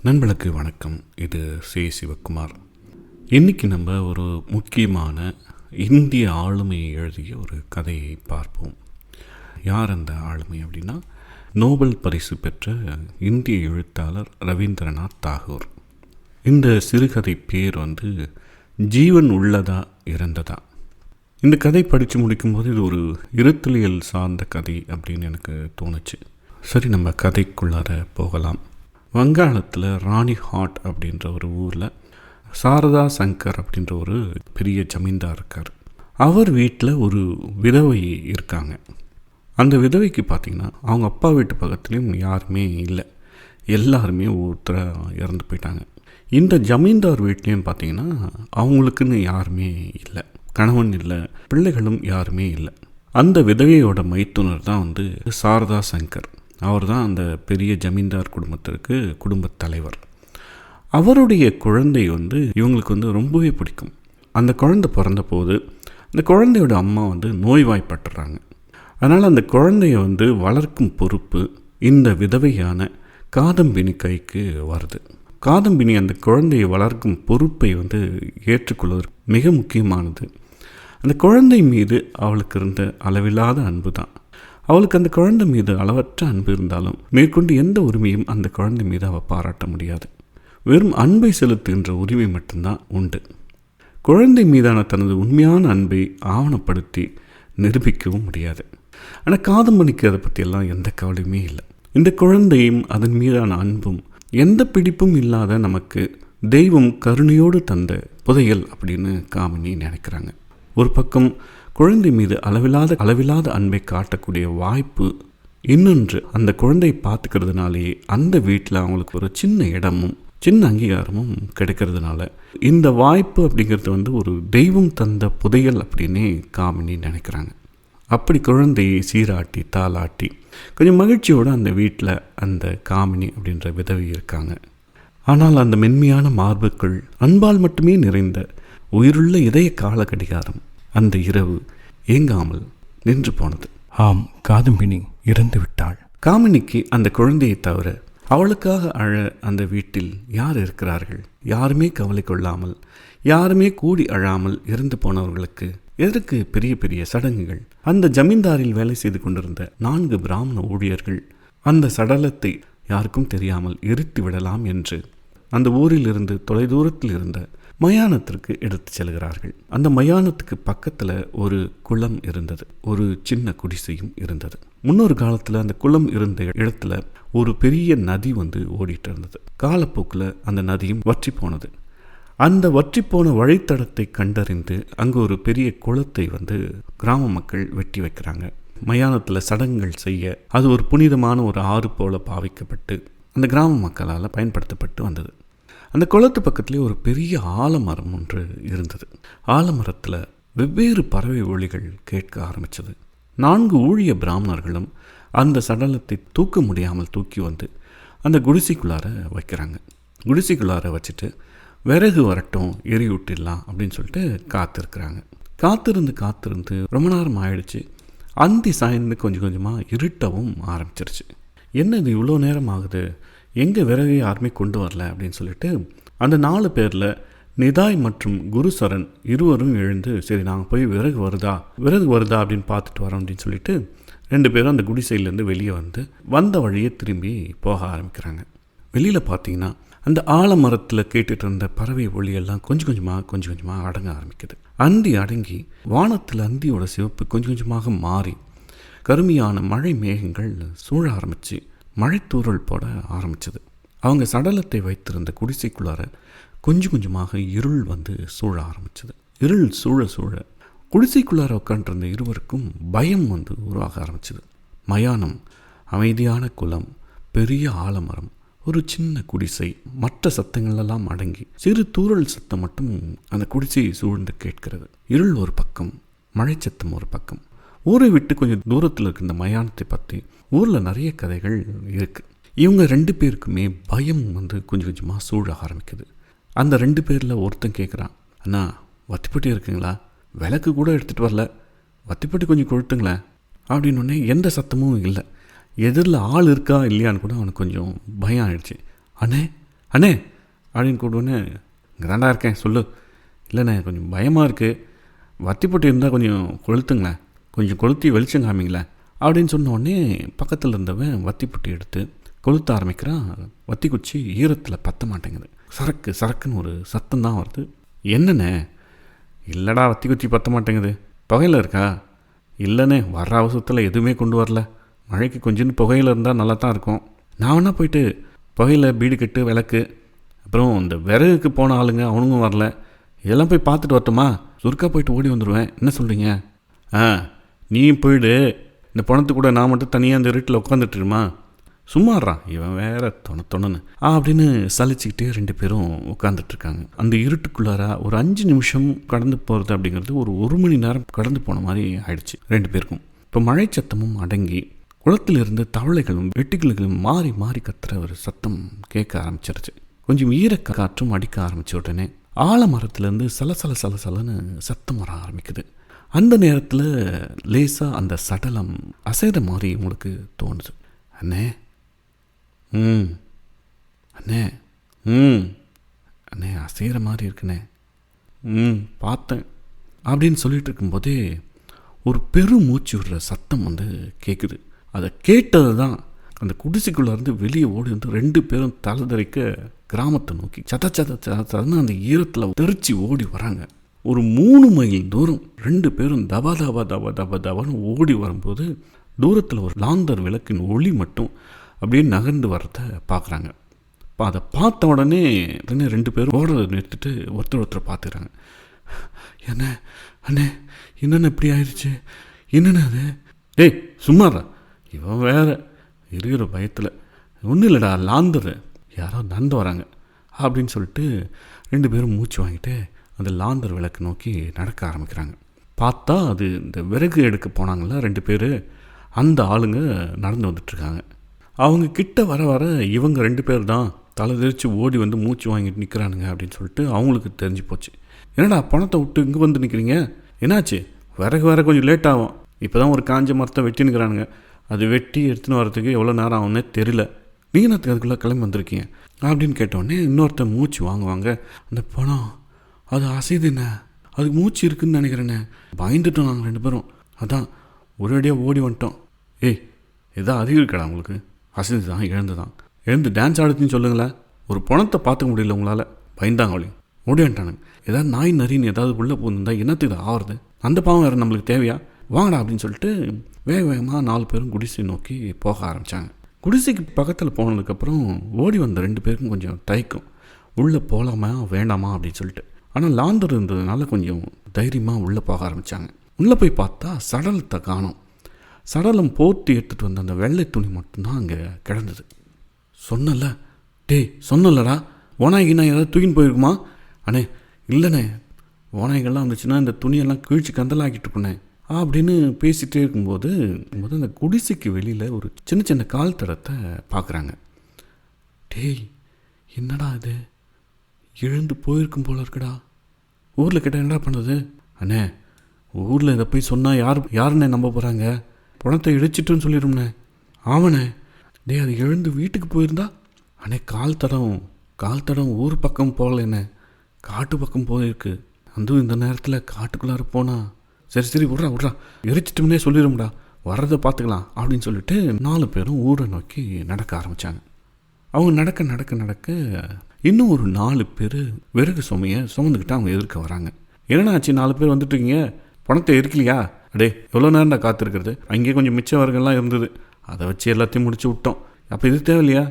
நண்பர்களுக்கு வணக்கம். இது சிவகுமார். இன்றைக்கி நம்ம ஒரு முக்கியமான இந்திய ஆளுமையை எழுதிய ஒரு கதையை பார்ப்போம். யார் அந்த ஆளுமை அப்படின்னா, நோபல் பரிசு பெற்ற இந்திய எழுத்தாளர் ரவீந்திரநாத் தாகூர். இந்த சிறுகதை பேர் ஜீவன் உள்ளதா இறந்ததா. இந்த கதை படித்து முடிக்கும்போது இது ஒரு இருத்தலியல் சார்ந்த கதை அப்படின்னு எனக்கு தோணுச்சு. சரி, நம்ம கதைக்குள்ளார போகலாம். வங்காளத்தில் ராணிஹாட் அப்படின்ற ஒரு ஊரில் சாரதா சங்கர் அப்படின்ற ஒரு பெரிய ஜமீன்தார் இருக்கார். அவர் வீட்டில் ஒரு விதவை இருக்காங்க. அந்த விதவைக்கு பார்த்திங்கன்னா அவங்க அப்பா வீட்டு பக்கத்துலேயும் யாருமே இல்லை, எல்லாருமே ஒருத்தராக இறந்து போயிட்டாங்க. இந்த ஜமீன்தார் வீட்லேயும் பார்த்திங்கன்னா அவங்களுக்குன்னு யாருமே இல்லை, கணவன் இல்லை, பிள்ளைகளும் யாருமே இல்லை. அந்த விதவையோட மைத்துனர் தான் சாரதா சங்கர். அவர் தான் அந்த பெரிய ஜமீன்தார் குடும்பத்திற்கு குடும்பத் தலைவர். அவருடைய குழந்தை இவங்களுக்கு ரொம்பவே பிடிக்கும். அந்த குழந்தை பிறந்த போது அந்த குழந்தையோட அம்மா நோய்வாய்ப்பட்டுறாங்க. அதனால் அந்த குழந்தைய வளர்க்கும் பொறுப்பு இந்த விதவையான காதம்பினி கைக்கு வருது. காதம்பினி அந்த குழந்தையை வளர்க்கும் பொறுப்பை ஏற்றுக்கொள்வது மிக முக்கியமானது. அந்த குழந்தை மீது அவளுக்கு இருந்த அளவில்லாத அன்பு தான். அவளுக்கு அந்த குழந்தை மீது அளவற்ற அன்பு இருந்தாலும் மேற்கொண்டு எந்த உரிமையும் அந்த குழந்தை மீது அவள் பாராட்ட முடியாது. வெறும் அன்பை செலுத்துகின்ற உரிமை மட்டும்தான் உண்டு. குழந்தை மீதான தனது உண்மையான அன்பை ஆவணப்படுத்தி நிரூபிக்கவும் முடியாது. ஆனால் காதம்பனிக்கு அதை பற்றியெல்லாம் எந்த கவலையுமே இல்லை. இந்த குழந்தையும் அதன் மீதான அன்பும் எந்த பிடிப்பும் இல்லாத நமக்கு தெய்வம் கருணையோடு தந்த புதையல் அப்படின்னு காமினி நினைக்கிறாங்க. ஒரு பக்கம் குழந்தை மீது அளவில்லாத அன்பை காட்டக்கூடிய வாய்ப்பு, இன்னொன்று அந்த குழந்தையை பார்த்துக்கிறதுனாலேயே அந்த வீட்டில் அவங்களுக்கு ஒரு சின்ன இடமும் சின்ன அங்கீகாரமும் கிடைக்கிறதுனால இந்த வாய்ப்பு அப்படிங்கிறது ஒரு தெய்வம் தந்த புதையல் அப்படின்னே காமினி நினைக்கிறாங்க. அப்படி குழந்தையை சீராட்டி தாளாட்டி கொஞ்சம் மகிழ்ச்சியோடு அந்த வீட்டில் அந்த காமினி அப்படின்ற விதவை இருக்காங்க. ஆனால் அந்த மென்மையான மார்புக்குள் அன்பால் மட்டுமே நிறைந்த உயிருள்ள இதய கால கடிகாரம் அந்த இரவு ஏங்காமல் நின்று போனது. ஆம், காதம்பினி இறந்து விட்டாள். காமினிக்கு அந்த குழந்தையை தவிர அவளுக்காக அழ அந்த வீட்டில் யார் இருக்கிறார்கள்? யாருமே கவலை கொள்ளாமல், யாருமே கூடி அழாமல் இறந்து போனவர்களுக்கு எதற்கு பெரிய பெரிய சடங்குகள்? அந்த ஜமீன்தாரில் வேலை செய்து கொண்டிருந்த 4 பிராமண ஊழியர்கள் அந்த சடலத்தை யாருக்கும் தெரியாமல் எரித்து விடலாம் என்று அந்த ஊரில் இருந்து தொலைதூரத்தில் இருந்த மயானத்திற்கு எடுத்து செல்கிறார்கள். அந்த மயானத்துக்கு பக்கத்தில் ஒரு குளம் இருந்தது, ஒரு சின்ன குடிசையும் இருந்தது. முன்னொரு காலத்தில் அந்த குளம் இருந்த இடத்துல ஒரு பெரிய நதி ஓடிட்டு இருந்தது. காலப்போக்கில் அந்த நதியும் வற்றி போனது. அந்த வற்றி போன வழித்தடத்தை கண்டறிந்து அங்கு ஒரு பெரிய குளத்தை கிராம மக்கள் வெட்டி வைக்கிறாங்க. மயானத்தில் சடங்குகள் செய்ய அது ஒரு புனிதமான ஒரு ஆறு போல பாவிக்கப்பட்டு அந்த கிராம மக்களால் பயன்படுத்தப்பட்டு வந்தது. அந்த குளத்து பக்கத்துலேயே ஒரு பெரிய ஆலமரம் ஒன்று இருந்தது. ஆலமரத்தில் வெவ்வேறு பறவை ஒலிகள் கேட்க ஆரம்பித்தது. 4 ஊழிய பிராமணர்களும் அந்த சடலத்தை தூக்க முடியாமல் தூக்கி அந்த குடிசைக்குள்ளார வைக்கிறாங்க. குடிசைக்குள்ளார வச்சுட்டு விறகு வரட்டும், எரியூட்டிடலாம் அப்படின்னு சொல்லிட்டு காத்திருக்கிறாங்க. காத்திருந்து ரொம்ப நேரம் ஆயிடுச்சு. அந்தி சாய்ந்து கொஞ்சம் கொஞ்சமாக இருட்டவும் ஆரம்பிச்சிருச்சு. என்ன இது இவ்வளோ நேரம் ஆகுது, எங்கே விறகு யாருமே கொண்டு வரல அப்படின்னு சொல்லிட்டு அந்த 4 பேரில் நிதாய் மற்றும் குருசரன் இருவரும் எழுந்து, சரி நாங்கள் போய் விறகு வருதா அப்படின்னு பார்த்துட்டு வரோம் அப்படின்னு சொல்லிட்டு 2 பேரும் அந்த குடிசையிலேருந்து வெளியே வந்த வழியே திரும்பி போக ஆரம்பிக்கிறாங்க. வெளியில் பார்த்தீங்கன்னா அந்த ஆலமரத்தில் கேட்டுட்டு இருந்த பறவை ஒளியெல்லாம் கொஞ்சம் கொஞ்சமாக அடங்க ஆரம்பிக்குது. அந்தி அடங்கி வானத்தில் அந்தியோட சிவப்பு கொஞ்சம் கொஞ்சமாக மாறி கருமையான மழை மேகங்கள் சூழ ஆரம்பித்து மழைத்தூறல் போட ஆரம்பிச்சது. அவங்க சடலத்தை வைத்திருந்த குடிசைக்குள்ளார கொஞ்சம் கொஞ்சமாக இருள் சூழ ஆரம்பிச்சது. இருள் சூழ குடிசைக்குள்ளார உட்காண்டிருந்த இருவருக்கும் பயம் உருவாக ஆரம்பிச்சது. மயானம், அமைதியான குளம், பெரிய ஆலமரம், ஒரு சின்ன குடிசை, மற்ற சத்தங்களெல்லாம் அடங்கி சிறு தூறல் சத்தம் மட்டும் அந்த குடிசையை சூழ்ந்து கேட்கிறது. இருள் ஒரு பக்கம், மழை சத்தம் ஒரு பக்கம். ஊரை விட்டு கொஞ்சம் தூரத்தில் இருக்க இந்த மயானத்தை பற்றி ஊரில் நிறைய கதைகள் இருக்குது. இவங்க 2 பேருக்குமே பயம் கொஞ்சம் கொஞ்சமாக சூழ ஆரம்பிக்குது. அந்த 2 பேரில் ஒருத்தன் கேட்குறான், அண்ணா வத்திப்பட்டி இருக்குங்களா? விளக்கு கூட எடுத்துகிட்டு வரல, வத்திப்பட்டி கொஞ்சம் கொளுத்துங்களேன் அப்படின்னு. எந்த சத்தமும் இல்லை. எதிரில் ஆள் இருக்கா இல்லையான்னு கூட அவனுக்கு கொஞ்சம் பயம் ஆயிடுச்சு. அண்ணே அண்ணே அப்படின்னு கூப்பிடுவோன்னே, இங்கே தாண்டா இருக்கேன் சொல்லு. இல்லைண்ணே கொஞ்சம் பயமாக இருக்குது, வத்தி போட்டு இருந்தால் கொஞ்சம் கொளுத்துங்களேன், கொஞ்சம் கொளுத்தி வெளிச்சம் காமிங்களேன் அப்படின்னு சொன்னோடனே பக்கத்தில் இருந்தவன் வத்தி புட்டி எடுத்து கொளுத்த ஆரம்பிக்கிறான். வத்தி குச்சி ஈரத்தில் பற்ற மாட்டேங்குது. சரக்கு சரக்குன்னு ஒரு சத்தம் தான் வருது. என்னண்ணே? இல்லைடா வத்தி குச்சி பற்ற மாட்டேங்குது. புகையில் இருக்கா? இல்லைண்ணே, வர்ற அவசரத்தில் எதுவுமே கொண்டு வரல. மழைக்கு கொஞ்சம் புகையில் இருந்தால் நல்லா தான் இருக்கும். நான் வேணா போயிட்டு புகையில் பீடு கட்டு விளக்கு அப்புறம் இந்த விறகுக்கு போன ஆளுங்க அவனுங்க வரல, இதெல்லாம் போய் பார்த்துட்டு வரட்டுமா? சுருக்கா போயிட்டு ஓடி வந்துடுவேன். என்ன சொல்கிறீங்க? நீ போயிடு, இந்த பணத்து கூட நான் மட்டும் தனியாக அந்த இருட்டில் உட்காந்துட்டுருமா? சும்மாறான் இவன் வேற தொணன்னு அப்படின்னு சலிச்சுக்கிட்டே 2 பேரும் உட்காந்துட்ருக்காங்க. அந்த இருட்டுக்குள்ளார ஒரு 5 நிமிஷம் கடந்து போகிறது அப்படிங்கிறது ஒரு 1 மணி நேரம் கடந்து போன மாதிரி ஆயிடுச்சு 2 பேருக்கும். இப்போ மழை சத்தமும் அடங்கி குளத்தில் இருந்து தவளைகளும் வெட்டுக்கிளிகளும் மாறி மாறி கத்துற ஒரு சத்தம் கேட்க ஆரம்பிச்சிருச்சு. கொஞ்சம் ஈரக்காற்றும் அடிக்க ஆரம்பித்த உடனே ஆலமரத்துலேருந்து சலசலன்னு சத்தம் வர ஆரம்பிக்குது. அந்த நேரத்தில் லேசாக அந்த சடலம் அசைற மாதிரி உங்களுக்கு தோணுது. அண்ணே அண்ணே அண்ணே அசைகிற மாதிரி இருக்குண்ணே. பார்த்தேன் அப்படின்னு சொல்லிட்டு இருக்கும்போதே ஒரு பெரும் மூச்சு விடுற சத்தம் கேட்குது. அதை கேட்டது தான் அந்த குடிசைக்குள்ளேருந்து வெளியே ஓடி 2 பேரும் தலைதறிக்க கிராமத்தை நோக்கி சதன்னு அந்த ஈரத்தில் தெரிச்சு ஓடி வராங்க. ஒரு 3 மைல் தூரம் 2 பேரும் தபான்னு ஓடி வரும்போது தூரத்தில் ஒரு லாந்தர் விளக்கின் ஒளி மட்டும் அப்படியே நகர்ந்து வர்றத பார்க்குறாங்க. இப்போ அதை பார்த்த உடனே 2 பேரும் ஓடுறதை நிறுத்திட்டு ஒருத்தர் பார்த்துக்கிறாங்க. அண்ணே என்னென்ன இப்படி ஆயிடுச்சு? என்னென்ன அது? டேய் சும்மாறா, இவன் வேற இருக்கிற பயத்தில். ஒன்றும் இல்லைடா, லாந்தர் யாரோ நடந்து வராங்க அப்படின்னு சொல்லிட்டு 2 பேரும் மூச்சு வாங்கிட்டு அந்த லாந்தர் விளக்கு நோக்கி நடக்க ஆரம்பிக்கிறாங்க. பார்த்தா அது இந்த விறகு எடுக்க போனாங்களா 2 பேர், அந்த ஆளுங்க நடந்து வந்துட்டுருக்காங்க. அவங்க கிட்ட வர வர இவங்க 2 பேர் தான் தலை தெரிச்சு ஓடி வந்து மூச்சு வாங்கிட்டு நிற்கிறானுங்க அப்படின்னு சொல்லிட்டு அவங்களுக்கு தெரிஞ்சு போச்சு. என்னடா பணத்தை விட்டு இங்கே வந்து நிற்கிறீங்க, என்னாச்சு? விறகு வேற கொஞ்சம் லேட் ஆகும், இப்போ தான் ஒரு காஞ்ச மரத்தை வெட்டி நிற்கிறானுங்க, அது வெட்டி எடுத்துன்னு வரதுக்கு எவ்வளோ நேரம் ஆகும்னே தெரியல, நீங்கள் நேரத்துக்கு அதுக்குள்ளே கிளம்பி வந்திருக்கீங்க அப்படின்னு கேட்டோடனே இன்னொருத்தர் மூச்சு வாங்குவாங்க. அந்த பணம் அது அசைதுண்ணே, அதுக்கு மூச்சு இருக்குதுன்னு நினைக்கிறேண்ணே. பயந்துட்டோம் நாங்கள் 2 பேரும், அதான் ஒரேடியாக ஓடி வந்துட்டோம். ஏய் எதாவது அதிகம் இருக்கடா உங்களுக்கு? அசைந்து தான் எழுந்து டான்ஸ் ஆடுதுன்னு சொல்லுங்களேன். ஒரு பணத்தை பார்த்துக்க முடியல உங்களால், பயந்தாங்க அவளி ஓடி வந்துட்டானுங்க. ஏதாவது நாய் நரின்னு ஏதாவது உள்ளே போயிருந்தா என்னத்துக்கு ஆகுறது? அந்த பாவம் வேறு நம்மளுக்கு தேவையா? வாங்கடா அப்படின்னு சொல்லிட்டு வேகமாக 4 பேரும் குடிசை நோக்கி போக ஆரம்பித்தாங்க. குடிசைக்கு பக்கத்தில் போனதுக்கப்புறம் ஓடி வந்த 2 பேருக்கும் கொஞ்சம் தயக்கம், உள்ளே போகலாமா வேண்டாமா அப்படின்னு சொல்லிட்டு. ஆனால் லாந்தர் இருந்ததுனால கொஞ்சம் தைரியமாக உள்ளே போக ஆரம்பித்தாங்க. உள்ளே போய் பார்த்தா சடலத்தை காணோம். சடலம் போர்த்தி எடுத்துகிட்டு வந்த அந்த வெள்ளை துணி மட்டும்தான் அங்கே கிடந்தது. சொன்னலடா ஓநாய்க்குன்னா ஏதாவது தூக்கின்னு போயிருக்குமா? அண்ணே இல்லைண்ணே, ஓநாய்கள்லாம் வந்துச்சுன்னா இந்த துணியெல்லாம் கிழிச்சு கந்தலாக்கிட்டு இருப்பேன் அப்படின்னு பேசிகிட்டே இருக்கும்போது அந்த குடிசைக்கு வெளியில் ஒரு சின்ன கால் தடத்தை பார்க்குறாங்க. டேய் என்னடா இது, எழுந்து போயிருக்கும் போல இருக்குடா. ஊரில் கேட்டால் என்னடா பண்ணுறது? அண்ணே ஊரில் இதை போய் சொன்னால் யாருண்ணே நம்ப போகிறாங்க? பணத்தை இடிச்சிட்டுன்னு சொல்லிடும்ண்ணே. ஆமாண்ணே. டே அது எழுந்து வீட்டுக்கு போயிருந்தா? அண்ணே கால் தடம் ஊர் பக்கம் போகலண்ணே, காட்டு பக்கம் போயிருக்கு. அதுவும் இந்த நேரத்தில் காட்டுக்குள்ளார போனா சரி விட்றா எரிச்சிட்டோம்னே சொல்லிடும்டா, வர்றதை பார்த்துக்கலாம் அப்படின்னு சொல்லிட்டு 4 பேரும் ஊரை நோக்கி நடக்க ஆரம்பித்தாங்க. அவங்க நடக்க இன்னும் ஒரு 4 பேர் விறகு சுமந்துக்கிட்டு அவங்க எதிர்க்க வராங்க. என்னென்னாச்சு 4 பேர் வந்துட்டுருக்கீங்க, பணத்தை எரிக்கலையா? அடே எவ்வளோ நேரம்டா காத்திருக்கிறது, அங்கேயே கொஞ்சம் மிச்ச வர்க்கெல்லாம் இருந்தது, அதை வச்சு எல்லாத்தையும் முடிச்சு விட்டோம். அப்போ இது தேவையில்லையா?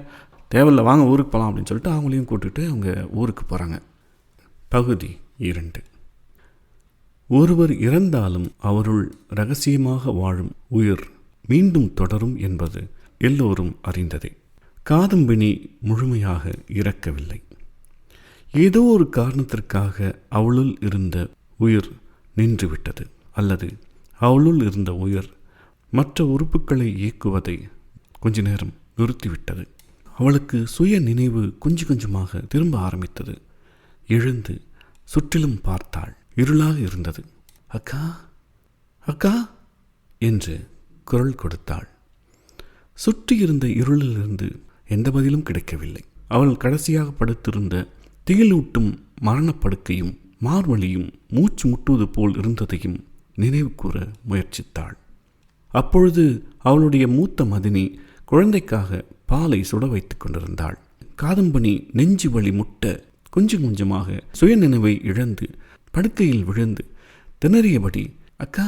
தேவையில்லை, வாங்க ஊருக்கு போகலாம் அப்படின்னு சொல்லிட்டு அவங்களையும் கூப்பிட்டுட்டு அவங்க ஊருக்கு போகிறாங்க. பகுதி 2. ஒருவர் இறந்தாலும் அவருள் இரகசியமாக வாழும் உயிர் மீண்டும் தொடரும் என்பது எல்லோரும் அறிந்ததே. காதம்பினி முழுமையாக இறக்கவில்லை. ஏதோ ஒரு காரணத்திற்காக அவளுள் இருந்த உயிர் நின்றுவிட்டது, அல்லது அவளுள் இருந்த உயிர் மற்ற உறுப்புகளை இயக்குவதை கொஞ்ச நேரம் நிறுத்திவிட்டது. அவளுக்கு சுய நினைவு கொஞ்சமாக திரும்ப ஆரம்பித்தது. எழுந்து சுற்றிலும் பார்த்தாள். இருளாக இருந்தது. அக்கா அக்கா என்று குரல் கொடுத்தாள். சுற்றி இருந்த இருளிலிருந்து எந்த பதிலும் கிடைக்கவில்லை. அவள் கடைசியாக படுத்திருந்த திகிலூட்டும் மரணப்படுக்கையும் மார்வழியும் மூச்சு முட்டுவது போல் இருந்ததையும் நினைவு கூற முயற்சித்தாள். அப்பொழுது அவளுடைய மூத்த மதினி குழந்தைக்காக பாலை சுட வைத்துக் கொண்டிருந்தாள். காதம்பனி நெஞ்சு வலி முட்ட கொஞ்சம் கொஞ்சமாக சுயநினைவை இழந்து படுக்கையில் விழுந்து திணறியபடி, அக்கா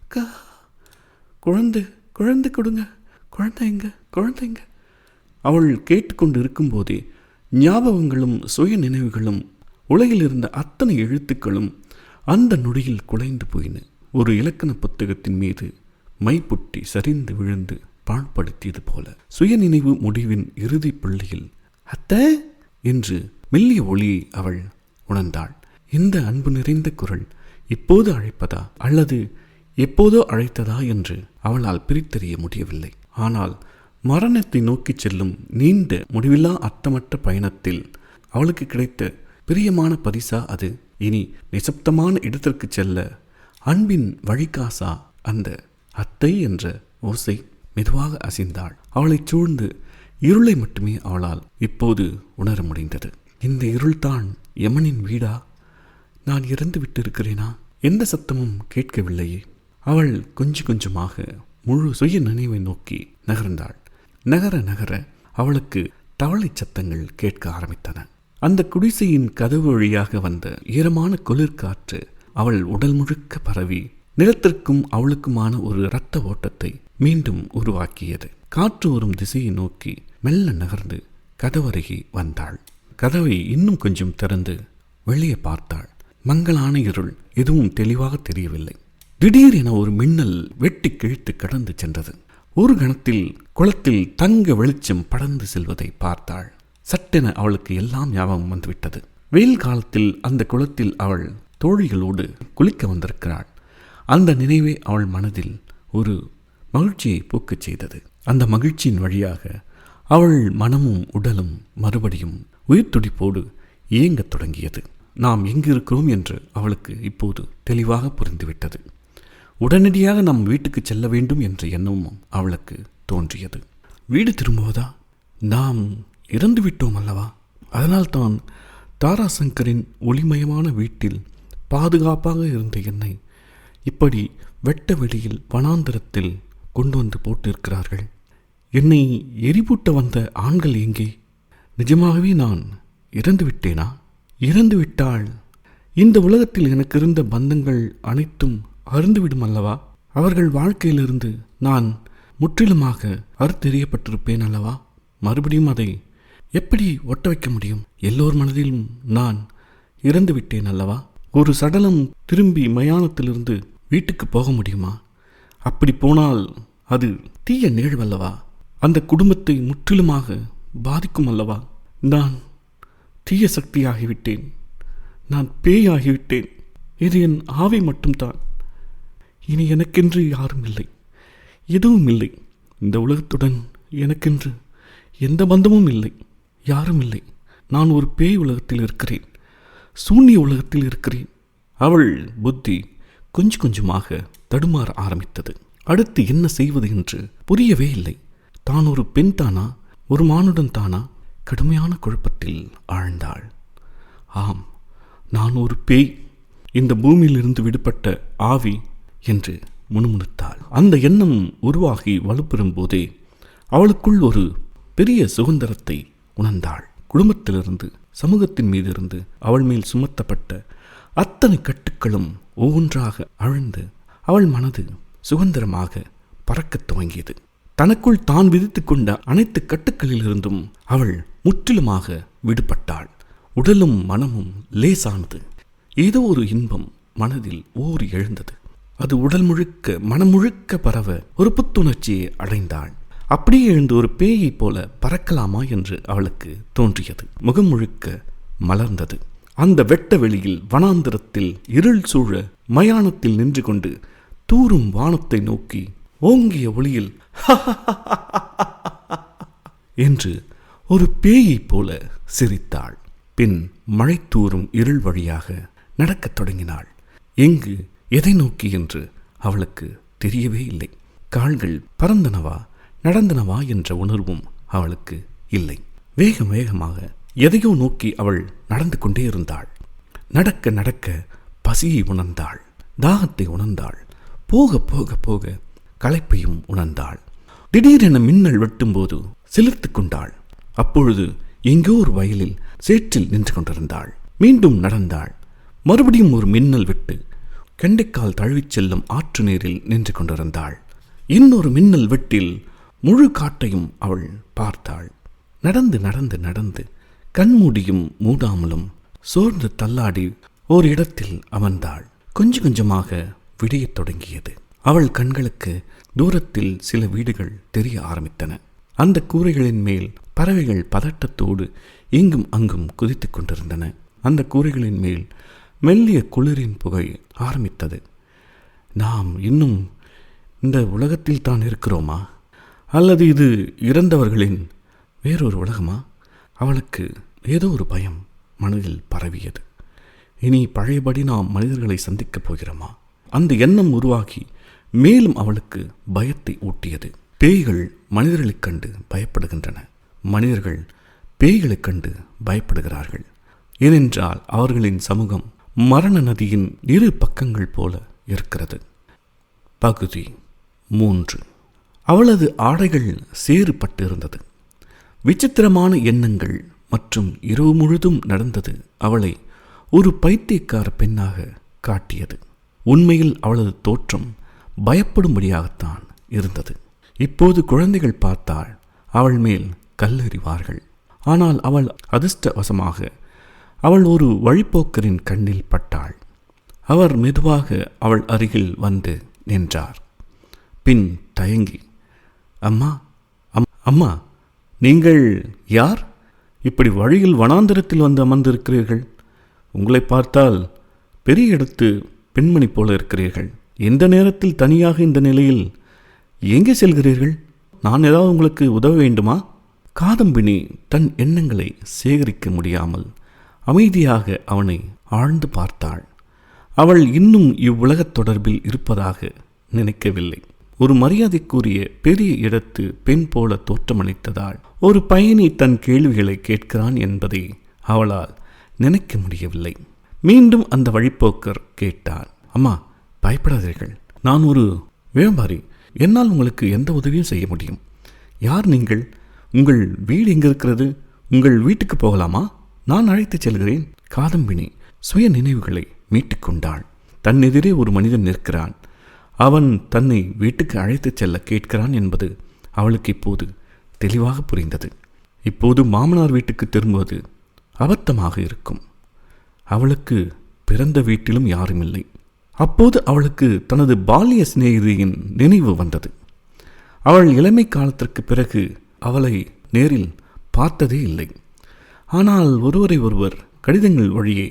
அக்கா, குழந்தை குழந்தை கொடுங்க, குழந்தைங்க. அவள் கேட்டுக்கொண்டு இருக்கும்போதே ஞாபகங்களும் சுய நினைவுகளும் உலகில் இருந்த அத்தனை எழுத்துக்களும் அந்த நொடியில் குலைந்து போயின. ஒரு இலக்கண புத்தகத்தின் மீது மைப்புட்டி சரிந்து விழுந்து பாழ்படுத்தியது போல சுயநினைவு முடிவின் இறுதி புள்ளியில் அத்தை என்று மெல்லிய ஒளியை அவள் உணர்ந்தாள். இந்த அன்பு நிறைந்த குரல் இப்போது அழைப்பதா அல்லது எப்போதோ அழைத்ததா என்று அவளால் பிரித்தறிய முடியவில்லை. ஆனால் மரணத்தை நோக்கி செல்லும் நீண்ட முடிவில்லா அர்த்தமற்ற பயணத்தில் அவளுக்கு கிடைத்த பிரியமான பரிசா அது? இனி நிசப்தமான இடத்திற்கு செல்ல அன்பின் வழிகாசா அந்த அத்தை என்ற ஓசை? மெதுவாக அசைந்தாள். அவளைச் சூழ்ந்து இருளை மட்டுமே அவளால் இப்போது உணர முடிந்தது. இந்த இருள்தான் யமனின் வீடா? நான் இறந்து விட்டிருக்கிறேனா? எந்த சத்தமும் கேட்கவில்லையே. அவள் கொஞ்சம் கொஞ்சமாக முழு சுய நினைவை நோக்கி நகர்ந்தாள். நகர நகர அவளுக்கு தவளை சத்தங்கள் கேட்க ஆரம்பித்தன. அந்த குடிசையின் கதவு வழியாக வந்த ஈரமான குளிர்காற்று அவள் உடல் முழுக்க பரவி நிலத்திற்கும் அவளுக்குமான ஒரு இரத்த ஓட்டத்தை மீண்டும் உருவாக்கியது. காற்று வரும் திசையை நோக்கி மெல்ல நகர்ந்து கதவருகே வந்தாள். கதவை இன்னும் கொஞ்சம் திறந்து வெளியே பார்த்தாள். மங்கலான இருள், எதுவும் தெளிவாக தெரியவில்லை. திடீரென ஒரு மின்னல் வெட்டி கிழித்து கடந்து சென்றது. ஒரு கணத்தில் குளத்தில் தங்க வெளிச்சம் படர்ந்து செல்வதை பார்த்தாள். சட்டென அவளுக்கு எல்லாம் ஞாபகம் வந்துவிட்டது. வெயில் காலத்தில் அந்த குளத்தில் அவள் தோழிகளோடு குளிக்க வந்திருக்கிறாள். அந்த நினைவே அவள் மனதில் ஒரு மகிழ்ச்சியை பூக்கச் செய்தது. அந்த மகிழ்ச்சியின் வழியாக அவள் மனமும் உடலும் மறுபடியும் உயிர் துடிப்போடு இயங்கத் தொடங்கியது. நாம் எங்கு இருக்கிறோம் என்று அவளுக்கு இப்போது தெளிவாக புரிந்துவிட்டது. உடனடியாக நம் வீட்டுக்கு செல்ல வேண்டும் என்ற எண்ணமும் அவளுக்கு தோன்றியது. வீடு திரும்புவதா? நாம் இறந்து விட்டோம் அல்லவா? அதனால்தான் தாராசங்கரின் ஒளிமயமான வீட்டில் பாதுகாப்பாக இருந்த என்னை இப்படி வெட்ட வெளியில் வனாந்தரத்தில் கொண்டு வந்து போட்டிருக்கிறார்கள். என்னை எரிபூட்ட வந்த ஆண்கள் எங்கே? நிஜமாகவே நான் இறந்து விட்டேனா? இறந்து விட்டால் இந்த உலகத்தில் எனக்கு இருந்த பந்தங்கள் அனைத்தும் அருந்துவிடும் அல்லவா? அவர்கள் வாழ்க்கையிலிருந்து நான் முற்றிலுமாக அறுத்தெறியப்பட்டிருப்பேன் அல்லவா? மறுபடியும் அதை எப்படி ஒட்ட வைக்க முடியும்? எல்லோர் மனதிலும் நான் இறந்து விட்டேன் அல்லவா? ஒரு சடலம் திரும்பி மயானத்திலிருந்து வீட்டுக்கு போக முடியுமா? அப்படி போனால் அது தீய நிகழ்வல்லவா? அந்த குடும்பத்தை முற்றிலுமாக பாதிக்கும் அல்லவா? நான் தீய சக்தியாகிவிட்டேன். நான் பேயாகிவிட்டேன். இது என் ஆவி மட்டும்தான். இனி எனக்கென்று யாரும் இல்லை, எதுவும் இல்லை. இந்த உலகத்துடன் எனக்கென்று எந்த பந்தமும் இல்லை, யாரும் இல்லை. நான் ஒரு பேய் உலகத்தில் இருக்கிறேன், சூன்ய உலகத்தில் இருக்கிறேன். அவள் புத்தி கொஞ்சம் கொஞ்சமாக தடுமாற ஆரம்பித்தது. அடுத்து என்ன செய்வது என்று புரியவே இல்லை. தான் ஒரு பெண் தானா, ஒரு மானுடன் தானா? கடுமையான குழப்பத்தில் ஆழ்ந்தாள். ஆம், நான் ஒரு பேய், இந்த பூமியிலிருந்து விடுபட்ட ஆவி என்று முணுமுணுத்தாள். அந்த எண்ணம் உருவாகி வலுப்பெறும் போதே அவளுக்குள் ஒரு பெரிய சுதந்திரத்தை உணர்ந்தாள். குடும்பத்திலிருந்து, சமூகத்தின் மீது இருந்து அவள் மேல் சுமத்தப்பட்ட அத்தனை கட்டுக்களும் ஒவ்வொன்றாக அழுந்து அவள் மனது சுதந்திரமாக பறக்கத் துவங்கியது. தனக்குள் தான் விதித்து கொண்ட அனைத்து கட்டுக்களிலிருந்தும் அவள் முற்றிலுமாக விடுபட்டாள். உடலும் மனமும் லேசானது. ஏதோ ஒரு இன்பம் மனதில் ஊறி எழுந்தது. அது உடல் முழுக்க மனம் முழுக்க பரவ ஒரு புத்துணர்ச்சியை அடைந்தாள். அப்படியே எழுந்து ஒரு பேயைப் போல பறக்கலாமா என்று அவளுக்கு தோன்றியது. முகம் முழுக்க மலர்ந்தது. அந்த வெட்ட வெளியில் வனாந்திரத்தில் இருள் சூழ மயானத்தில் நின்று கொண்டு தூரும் வானத்தை நோக்கி ஓங்கிய ஒளியில் என்று ஒரு பேயைப் போல சிரித்தாள். பின் மழை தூரும் இருள் வழியாக நடக்கத் தொடங்கினாள். எங்கு, எதை நோக்கி என்று அவளுக்கு தெரியவே இல்லை. கால்கள் பறந்தனவா நடந்தனவா என்ற உணர்வும் அவளுக்கு இல்லை. வேகம் வேகமாக எதையோ நோக்கி அவள் நடந்து கொண்டே இருந்தாள். நடக்க நடக்க பசியை உணர்ந்தாள், தாகத்தை உணர்ந்தாள், போக போக போக களைப்பையும் உணர்ந்தாள். திடீரென மின்னல் வெட்டும்போது சிலிர்த்து கொண்டாள். அப்பொழுது எங்கோ ஒரு வயலில் சேற்றில் நின்று கொண்டிருந்தாள். மீண்டும் நடந்தாள். மறுபடியும் ஒரு மின்னல் விட்டு கெண்டைக்கால் தழுவிச் செல்லும் ஆற்று நீரில் நின்று கொண்டிருந்தாள். இன்னொரு மின்னல் வெட்டில் முழு காட்டையும் அவள் பார்த்தாள். நடந்து நடந்து நடந்து கண்மூடியும் மூடாமலும் சோர்ந்து தள்ளாடி ஓர் இடத்தில் அமர்ந்தாள். கொஞ்சம் கொஞ்சமாக விடியத் தொடங்கியது. அவள் கண்களுக்கு தூரத்தில் சில வீடுகள் தெரிய ஆரம்பித்தன. அந்த கூரைகளின் மேல் பறவைகள் பதட்டத்தோடு இங்கும் அங்கும் குதித்து கொண்டிருந்தன. அந்த கூரைகளின் மேல் மெல்லிய குளிரின் புகை ஆரம்பித்தது. நாம் இன்னும் இந்த உலகத்தில் தான் இருக்கிறோமா, அல்லது இது இறந்தவர்களின் வேறொரு உலகமா? அவளுக்கு ஏதோ ஒரு பயம் மனதில் பரவியது. இனி பழையபடி நாம் மனிதர்களை சந்திக்கப் போகிறோமா? அந்த எண்ணம் உருவாகி மேலும் அவளுக்கு பயத்தை ஊட்டியது. பேய்கள் மனிதர்களைக் கண்டு பயப்படுகின்றன, மனிதர்கள் பேய்களைக் கண்டு பயப்படுகிறார்கள். ஏனென்றால் அவர்களின் சமூகம் மரண நதியின் இரு பக்கங்கள் போல இருக்கிறது. பகுதி 3. அவளது ஆடைகள் சேறுபட்டு இருந்தது. விசித்திரமான எண்ணங்கள் மற்றும் இரவு முழுதும் நடந்தது அவளை ஒரு பைத்தியக்கார பெண்ணாக காட்டியது. உண்மையில் அவளது தோற்றம் பயப்படும்படியாகத்தான் இருந்தது. இப்போது குழந்தைகள் பார்த்தால் அவள் மேல் கல்லெறிவார்கள். ஆனால் அவள் அதிர்ஷ்டவசமாக அவள் ஒரு வழிப்போக்கரின் கண்ணில் பட்டாள். அவர் மெதுவாக அவள் அருகில் வந்து நின்றார். பின் தயங்கி, அம்மா அம்மா நீங்கள் யார்? இப்படி வழியில் வனாந்தரத்தில் வந்து அமர்ந்திருக்கிறீர்கள். உங்களை பார்த்தால் பெரிய இடத்து பெண்மணி போல இருக்கிறீர்கள். எந்த நேரத்தில் தனியாக இந்த நிலையில் எங்கே செல்கிறீர்கள்? நான் ஏதாவது உங்களுக்கு உதவ வேண்டுமா? காதம்பினி தன் எண்ணங்களை சேகரிக்க முடியாமல் அமைதியாக அவனை ஆழ்ந்து பார்த்தாள். அவள் இன்னும் இவ்வுலகத் தொடர்பில் இருப்பதாக நினைக்கவில்லை. ஒரு மரியாதைக்குரிய பெரிய இடத்து பெண் போல தோற்றமளித்ததால் ஒரு பயணி தன் கேள்விகளை கேட்கிறான் என்பதை அவளால் நினைக்க முடியவில்லை. மீண்டும் அந்த வழிப்போக்கர் கேட்டார், அம்மா பயப்படாதீர்கள், நான் ஒரு வியாபாரி. என்னால் உங்களுக்கு எந்த உதவியும் செய்ய முடியும். யார் நீங்கள்? உங்கள் வீடு எங்கே இருக்கிறது? உங்கள் வீட்டுக்கு போகலாமா? நான் அழைத்துச் செல்கிறேன். காதம்பினி சுய நினைவுகளை மீட்டுக்கொண்டாள். தன் எதிரே ஒரு மனிதன் நிற்கிறான். அவன் தன்னை வீட்டுக்கு அழைத்துச் செல்ல கேட்கிறான் என்பது அவளுக்கு இப்போது தெளிவாக புரிந்தது. இப்போது மாமனார் வீட்டுக்கு திரும்புவது அபத்தமாக இருக்கும். அவளுக்கு பிறந்த வீட்டிலும் யாரும் இல்லை. அப்போது அவளுக்கு தனது பால்ய சிநேகிதியின் நினைவு வந்தது. அவள் இளமை காலத்திற்கு பிறகு அவளை நேரில் பார்த்ததே இல்லை. ஆனால் ஒருவரை ஒருவர் கடிதங்கள் வழியே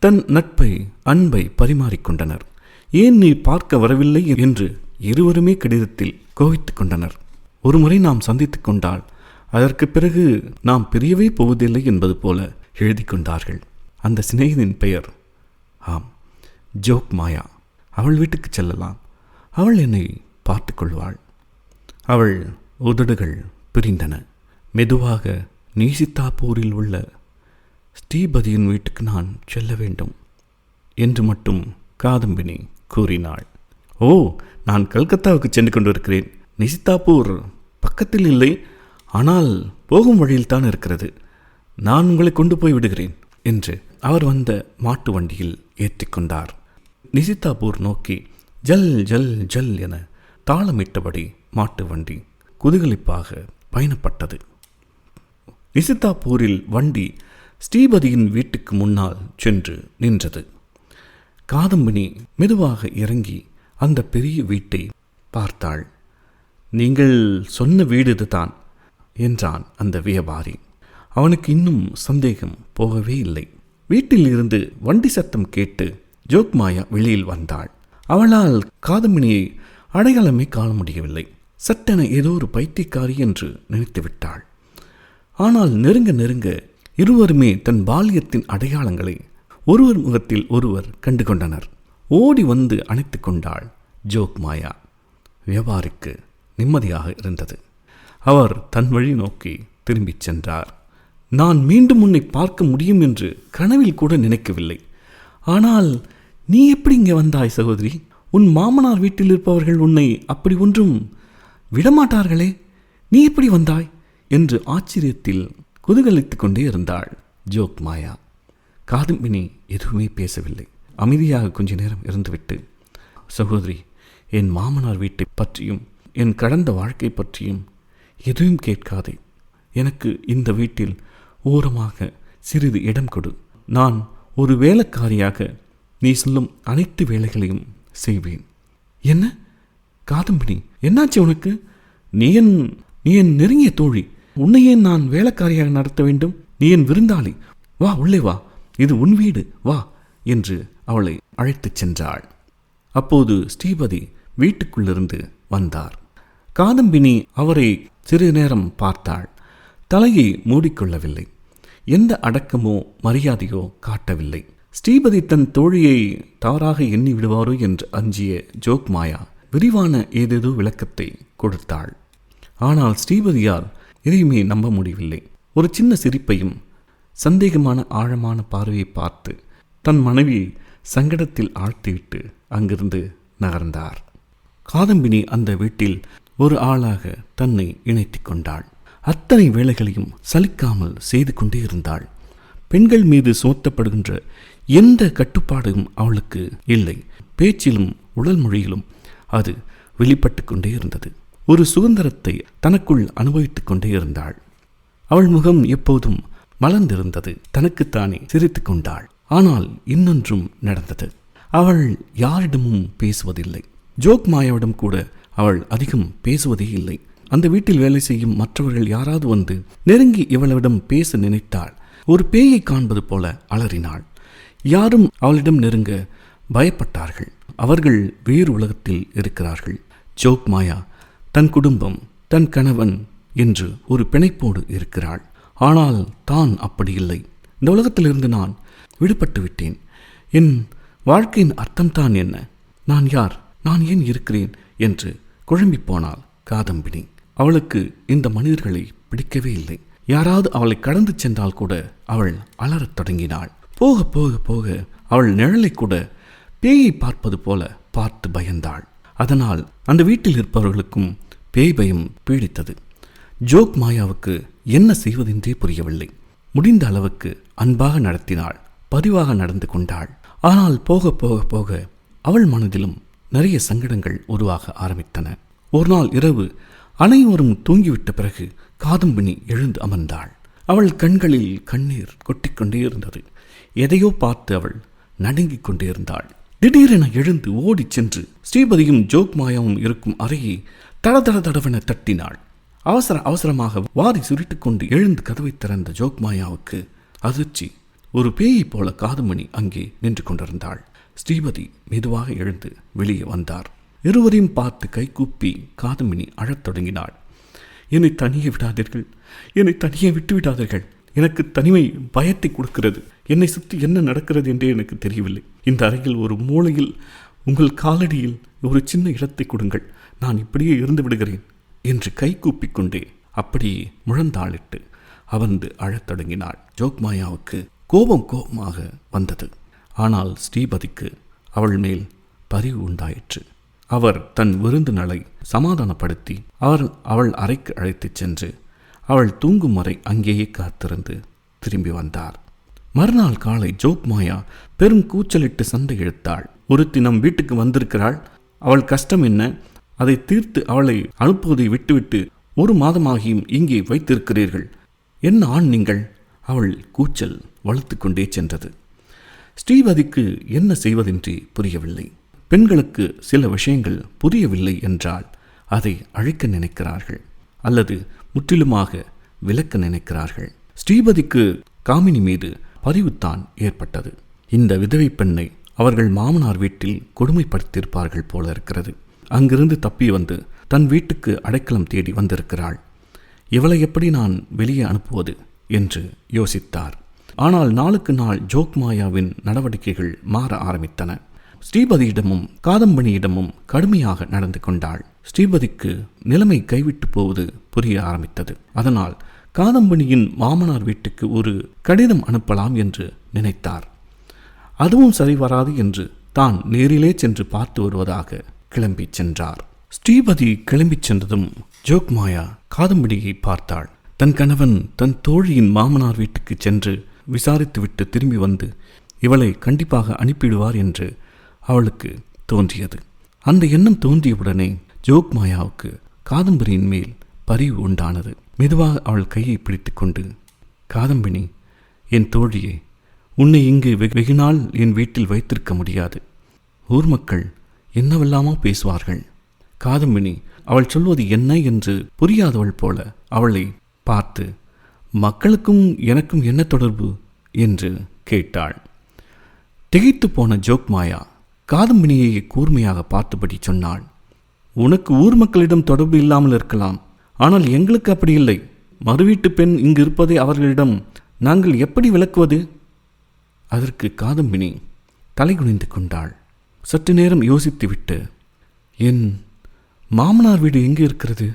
தன் நட்பை அன்பை பரிமாறிக்கொண்டனர். ஏன் நீ பார்க்க வரவில்லை என்று இருவருமே கடிதத்தில் கோவித்துக் கொண்டனர். ஒருமுறை நாம் சந்தித்துக் கொண்டால் அதற்கு பிறகு நாம் பிரியவே போவதில்லை என்பது போல எழுதி கொண்டார்கள். அந்த சிநேகிதின் பெயர் ஜோக் மாயா. அவள் வீட்டுக்கு செல்லலாம். அவள் என்னை பார்த்து கொள்வாள். அவள் உதடுகள் பிரிந்தன. மெதுவாக நீசித்தாப்பூரில் உள்ள ஸ்ரீபதியின் வீட்டுக்கு நான் செல்ல வேண்டும் என்று மட்டும் காதம்பினி கூறினாள். ஓ, நான் கல்கத்தாவுக்கு சென்று கொண்டிருக்கிறேன். நிசித்தாப்பூர் பக்கத்தில் இல்லை, ஆனால் போகும் வழியில் தான் இருக்கிறது. நான் உங்களை கொண்டு போய் விடுகிறேன் என்று அவர் வந்த மாட்டு வண்டியில் ஏற்றிக்கொண்டார். நிசித்தாப்பூர் நோக்கி ஜல் ஜல் ஜல் என தாளமிட்டபடி மாட்டு வண்டி குதூகலிப்பாக பயணப்பட்டது. நிசித்தாப்பூரில் வண்டி ஸ்ரீபதியின் வீட்டுக்கு முன்னால் சென்று நின்றது. காதம்பினி மெதுவாக இறங்கி அந்த பெரிய வீட்டை பார்த்தாள். நீங்கள் சொன்ன வீடு இதுதான் என்றான் அந்த வியாபாரி. அவனுக்கு இன்னும் சந்தேகம் போகவே இல்லை. வீட்டில் இருந்து வண்டி சத்தம் கேட்டு ஜோக்மாயா வெளியில் வந்தாள். அவளால் காதம்பினியை அடையாளமே காண முடியவில்லை. சட்டென ஏதோ ஒரு பைத்தியக்காரி என்று நினைத்து விட்டாள். ஆனால் நெருங்க நெருங்க இருவருமே தன் பால்யத்தின் அடையாளங்களை ஒருவர் முகத்தில் ஒருவர் கண்டு கொண்டனர். ஓடி வந்து அணைத்து கொண்டாள் ஜோக்மாயா. வியாபாரிக்கு நிம்மதியாக இருந்தது. அவர் தன் வழி நோக்கி திரும்பிச் சென்றார். நான் மீண்டும் உன்னை பார்க்க முடியும் என்று கனவில் கூட நினைக்கவில்லை. ஆனால் நீ எப்படி இங்கே வந்தாய் சகோதரி? உன் மாமனார் வீட்டில் இருப்பவர்கள் உன்னை அப்படி ஒன்றும் விடமாட்டார்களே, நீ எப்படி வந்தாய் என்று ஆச்சரியத்தில் குதூகலித்துக் கொண்டே இருந்தாள் ஜோக்மாயா. காதம்பினி எதுவுமே பேசவில்லை. அமைதியாக கொஞ்ச நேரம் இருந்துவிட்டு, சகோதரி, என் மாமனார் வீட்டை பற்றியும் என் கடந்த வாழ்க்கை பற்றியும் எதுவும் கேட்காதே. எனக்கு இந்த வீட்டில் ஓரமாக சிறிது இடம் கொடு. நான் ஒரு வேலைக்காரியாக நீ சொல்லும் அனைத்து வேலைகளையும் செய்வேன். என்ன காதம்பினி, என்னாச்சு உனக்கு? நீ என் நெருங்கிய தோழி, உன்னையே நான் வேலைக்காரியாக நடத்த வேண்டும்? நீ என் விருந்தாளி, வா உள்ளே வா, இது உன் வீடு, வா என்று அவளை அழைத்துச் சென்றாள். அப்போது ஸ்ரீபதி வீட்டுக்குள்ளிருந்து வந்தார். காதம்பினி அவரை சிறிது நேரம் பார்த்தாள். தலையை மூடிக்கொள்ளவில்லை. எந்த அடக்கமோ மரியாதையோ காட்டவில்லை. ஸ்ரீபதி தன் தோழியை தவறாக எண்ணி விடுவாரோ என்று அஞ்சிய ஜோக்மாயா விரிவான ஏதேதோ விளக்கத்தை கொடுத்தாள். ஆனால் ஸ்ரீபதியால் எதையுமே நம்ப முடியவில்லை. ஒரு சின்ன சிரிப்பையும் சந்தேகமான ஆழமான பார்வையை பார்த்து தன் மனைவியை சங்கடத்தில் ஆழ்த்திவிட்டு அங்கிருந்து நகர்ந்தார். காதம்பினி அந்த வீட்டில் ஒரு ஆளாக தன்னை இணைத்து கொண்டாள். அத்தனை வேலைகளையும் சலிக்காமல் செய்து கொண்டே இருந்தாள். பெண்கள் மீது சுமத்தப்படுகின்ற எந்த கட்டுப்பாடும் அவளுக்கு இல்லை. பேச்சிலும் உடல் மொழியிலும் அது வெளிப்பட்டு கொண்டே இருந்தது. ஒரு சுதந்திரத்தை தனக்குள் அனுபவித்துக் கொண்டே இருந்தாள். அவள் முகம் எப்போதும் மலர்ந்திருந்தது. தனக்குத்தானே சிரித்து கொண்டாள். ஆனால் இன்னொன்றும் நடந்தது. அவள் யாரிடமும் பேசுவதில்லை. ஜோக்மாயாவிடம் கூட அவள் அதிகம் பேசுவதே இல்லை. அந்த வீட்டில் வேலை செய்யும் மற்றவர்கள் யாராவது வந்து நெருங்கி இவளிடம் பேச நினைத்தாள். ஒரு பேயை காண்பது போல அலறினாள். யாரும் அவளிடம் நெருங்க பயப்பட்டார்கள். அவர்கள் வேறு உலகத்தில் இருக்கிறார்கள். ஜோக்மாயா தன் குடும்பம், தன் கணவன் என்று ஒரு பிணைப்போடு இருக்கிறாள். ஆனால் தான் அப்படி இல்லை. இந்த உலகத்திலிருந்து நான் விடுபட்டு விட்டேன். என் வாழ்க்கையின் அர்த்தம்தான் என்ன? நான் யார்? நான் ஏன் இருக்கிறேன் என்று குழம்பி போனாள் காதம்பினி. அவளுக்கு இந்த மனிதர்களை பிடிக்கவே இல்லை. யாராவது அவளை கடந்து சென்றால் கூட அவள் அலறத் தொடங்கினாள். போக போக போக அவள் நிழலை கூட பேயை பார்ப்பது போல பார்த்து பயந்தாள். அதனால் அந்த வீட்டில் இருப்பவர்களுக்கும் பேய் பயம் பீடித்தது. ஜோக்மாயாவுக்கு என்ன செய்வதென்றே புரியவில்லை. முடிந்த அளவுக்கு அன்பாக நடத்தினாள், பதிவாக நடந்து கொண்டாள். ஆனால் போக போக போக அவள் மனதிலும் நிறைய சங்கடங்கள் உருவாக ஆரம்பித்தன. ஒரு நாள் இரவு அனைவரும் தூங்கிவிட்ட பிறகு காதம்பினி எழுந்து அமர்ந்தாள். அவள் கண்களில் கண்ணீர் கொட்டிக்கொண்டே இருந்தது. எதையோ பார்த்து அவள் நடுங்கிக் கொண்டே இருந்தாள். திடீரென எழுந்து ஓடிச் சென்று ஸ்ரீபதியும் ஜோக்மாயாவும் இருக்கும் அறையை தடதட தடவென தட்டினாள். அவசரமாக வாரி சுருட்டிக் கொண்டு எழுந்து கதவை திறந்த ஜோக்மாயாவுக்கு அதிர்ச்சி. ஒரு பேயைப் போல காதம்பணி அங்கே நின்று கொண்டிருந்தாள். ஸ்ரீபதி மெதுவாக எழுந்து வெளியே வந்தார். இருவரையும் பார்த்து கைகூப்பி காதம்பினி அழத் தொடங்கினாள். என்னை தனியே விடாதீர்கள், என்னை தனியே விட்டு விடாதீர்கள். எனக்கு தனிமை பயத்தை கொடுக்கிறது. என்னை சுற்றி என்ன நடக்கிறது என்றே எனக்கு தெரியவில்லை. இந்த அறையில் ஒரு மூலையில் உங்கள் காலடியில் ஒரு சின்ன இடத்தை கொடுங்கள், நான் இப்படியே இருந்து விடுகிறேன் என்று கைகூப்பிக் கொண்டே அப்படியே முழந்தாளிட்டு அமர்ந்து அழத் தொடங்கினாள். ஜோக்மாயாவுக்கு கோபமாக வந்தது. ஆனால் ஸ்ரீபதிக்கு அவள் மேல் பரிவு உண்டாயிற்று. அவர் தன் விருந்தினரை சமாதானப்படுத்தி அவள் அறைக்கு அழைத்துச் சென்று அவள் தூங்கும் வரை அங்கேயே காத்திருந்து திரும்பி வந்தார். மறுநாள் காலை ஜோக்மாயா பெரும் கூச்சலிட்டு சண்டை இழுத்தாள். ஒருத்தி நம் வீட்டுக்கு வந்திருக்கிறாள், அவள் கஷ்டம் என்ன, அதை தீர்த்து அவளை அனுப்புவதை விட்டுவிட்டு 1 மாதமாகியும் இங்கே வைத்திருக்கிறீர்கள். என்ன ஆண் நீங்கள்? அவள் கூச்சல் வலுத்து கொண்டே சென்றது. ஸ்ரீபதிக்கு என்ன செய்வதென்றே புரியவில்லை. பெண்களுக்கு சில விஷயங்கள் புரியவில்லை என்றால் அதை அழிக்க நினைக்கிறார்கள் அல்லது முற்றிலுமாக விலக்க நினைக்கிறார்கள். ஸ்ரீபதிக்கு காமினி மீது பரிவுத்தான் ஏற்பட்டது. இந்த விதவை பெண்ணை அவர்கள் மாமனார் வீட்டில் கொடுமைப்படுத்தியிருப்பார்கள் போல இருக்கிறது. அங்கிருந்து தப்பி வந்து தன் வீட்டுக்கு அடைக்கலம் தேடி வந்திருக்கிறாள். இவளை எப்படி நான் வெளியே அனுப்புவது என்று யோசித்தார். ஆனால் நாளுக்கு நாள் ஜோக்மாயாவின் நடவடிக்கைகள் மாற ஆரம்பித்தன. ஸ்ரீபதியிடமும் காதம்பணியிடமும் கடுமையாக நடந்து கொண்டாள். ஸ்ரீபதிக்கு நிலைமை கைவிட்டு போவது புரிய ஆரம்பித்தது. அதனால் காதம்பனியின் மாமனார் வீட்டுக்கு ஒரு கடிதம் அனுப்பலாம் என்று நினைத்தார். அதுவும் சரி வராது என்று தான் நேரிலே சென்று பார்த்து வருவதாக கிளம்பி சென்றார். ஸ்ரீபதி கிளம்பி சென்றதும் ஜோக்மாயா காதம்பனியை பார்த்தாள். தன் கணவன் தன் தோழியின் மாமனார் வீட்டுக்கு சென்று விசாரித்துவிட்டு திரும்பி வந்து இவளை கண்டிப்பாக அனுப்பிடுவார் என்று அவளுக்கு தோன்றியது. அந்த எண்ணம் தோன்றியவுடனே ஜோக்மாயாவுக்கு காதம்பரியின் மேல் பரிவு உண்டானது. மெதுவாக அவள் கையை பிடித்து கொண்டு, காதம்பினி, என் தோழியே, உன்னை இங்கு வெகுநாள் என் வீட்டில் வைத்திருக்க முடியாது. ஊர் மக்கள் என்னவெல்லாமோ பேசுவார்கள். காதம்பினி அவள் சொல்வது என்ன என்று புரியாதவள் போல அவளை பார்த்து, மக்களுக்கும் எனக்கும் என்ன தொடர்பு என்று கேட்டாள். திகைத்து போன ஜோக்மாயா காதம்பினியை கூர்மையாக பார்த்தபடி சொன்னாள், உனக்கு ஊர் மக்களிடம் தொடர்பு இல்லாமல் இருக்கலாம், ஆனால் எங்களுக்கு அப்படி இல்லை. மறுவீட்டு பெண் இங்கு இருப்பதை அவர்களிடம் நாங்கள் எப்படி விளக்குவது? அதற்கு காதம்பினி தலைகுனிந்து கொண்டாள். சற்று நேரம் யோசித்துவிட்டு, என் மாமனார் வீடு எங்கே இருக்கிறது